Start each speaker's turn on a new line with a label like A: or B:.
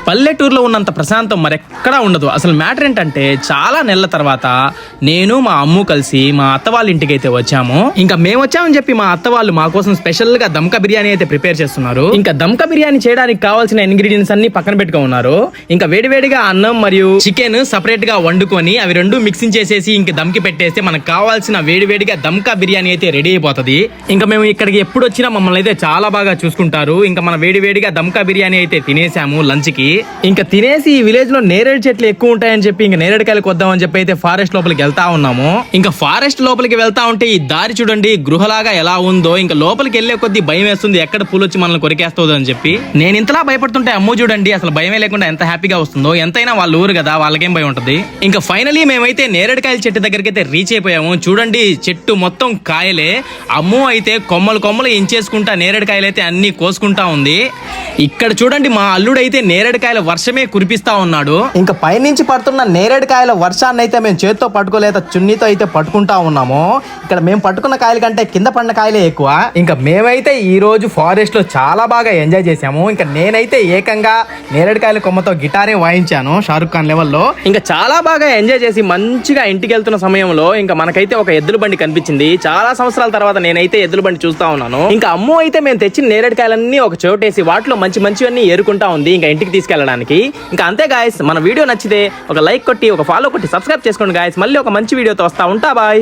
A: పల్లెటూరులో ఉన్నంత ప్రశాంతం మరెక్కడా ఉండదు. అసలు మ్యాటర్ ఏంటంటే చాలా నెలల తర్వాత నేను మా అమ్ము కలిసి మా అత్త వాళ్ళ ఇంటికి అయితే వచ్చాము. ఇంకా మేము వచ్చామని చెప్పి మా అత్త వాళ్ళు మా కోసం స్పెషల్ గా దమ్కా బిర్యానీ అయితే ప్రిపేర్ చేస్తున్నారు. ఇంకా దమ్కా బిర్యానీ చేయడానికి కావాల్సిన ఇంగ్రీడియంట్స్ అన్ని పక్కన పెట్టుకుని ఉన్నారు. ఇంకా వేడివేడిగా అన్నం మరియు చికెన్ సపరేట్ గా వండుకొని అవి రెండు మిక్సింగ్ చేసేసి ఇంక దమ్కి పెట్టేస్తే మనకు కావాల్సిన వేడివేడిగా దమ్కా బిర్యానీ అయితే రెడీ అయిపోతుంది. ఇంకా మేము ఇక్కడికి ఎప్పుడు వచ్చినా మమ్మల్ని అయితే చాలా బాగా చూసుకుంటారు. ఇంకా మన వేడివేడిగా దమ్కా బిర్యానీ అయితే తినేసాము లంచ్ కి. ఇంకా తినేసి ఈ విలేజ్ లో నేరేడు చెట్లు ఎక్కువ ఉంటాయని చెప్పి ఇంకా నేరేడుకాయలకు వద్దామని చెప్పి అయితే ఫారెస్ట్ లోపలికి వెళ్తా ఉన్నాము. ఇంకా ఫారెస్ట్ లోపలికి వెళ్తా ఉంటే ఈ దారి చూడండి గృహలాగా ఎలా ఉందో. ఇంకా లోపలికి వెళ్లే కొద్ది భయం వేస్తుంది, ఎక్కడ పూలు వచ్చి మనల్ని కొరికేస్తుందో అని చెప్పి. నేను ఇంతలా భయపడుతుంటే అమ్ము చూడండి అసలు భయమే లేకుండా ఎంత హ్యాపీగా వస్తుందో. ఎంతైనా వాళ్ళ ఊరు కదా, వాళ్ళకేం భయం ఉంటుంది. ఇంకా ఫైనలీ మేమైతే నేరేడుకాయల చెట్టు దగ్గరికి అయితే రీచ్ అయిపోయాము. చూడండి చెట్టు మొత్తం కాయలే. అమ్ము అయితే కొమ్మలు కొమ్మలు ఇంచేసుకుంటా నేరేడుకాయలు అయితే అన్ని కోసుకుంటా ఉంది. ఇక్కడ చూడండి మా అల్లుడు అయితే నేరేడుకాయల వర్షమే కురిపిస్తా ఉన్నాడు. ఇంకా పైనుంచి పడుతున్న నేరేడుకాయల వర్షాన్ని అయితే మేము చేతితో పట్టుకోలేక చున్నీతో అయితే పట్టుకుంటా ఉన్నాము. ఇక్కడ మేము పట్టుకున్న కాయల కంటే కింద పడిన కాయలే ఎక్కువ. ఇంకా మేమైతే ఈ రోజు ఫారెస్ట్ లో చాలా బాగా ఎంజాయ్ చేసాము. ఇంకా నేనైతే ఏకంగా నేరేడుకాయల కొమ్మతో గిటారే వాయించాను షారుఖ్ ఖాన్ లెవెల్లో. ఇంకా చాలా బాగా ఎంజాయ్ చేసి మంచిగా ఇంటికి వెళ్తున్న సమయంలో ఇంకా మనకైతే ఒక ఎద్దుల బండి కనిపించింది. చాలా సంవత్సరాల తర్వాత నేనైతే ఎద్దుల బండి చూస్తా ఉన్నాను. ఇంకా అమ్ము అయితే మేము తెచ్చిన నేరేడుకాయలన్నీ ఒక చోటేసి వాటిలో మంచివన్నీ ఏరుకుంటా ఉంది ఇంకా ఇంటికి తీసుకెళ్ళడానికి. ఇంకా అంతే గాయస్, మన వీడియో నచ్చితే ఒక లైక్ కొట్టి ఒక ఫాలో కొట్టి సబ్స్క్రైబ్ చేసుకోండి గాయస్. మళ్ళీ ఒక మంచి వీడియోతో వస్తా ఉంటా. బాయ్.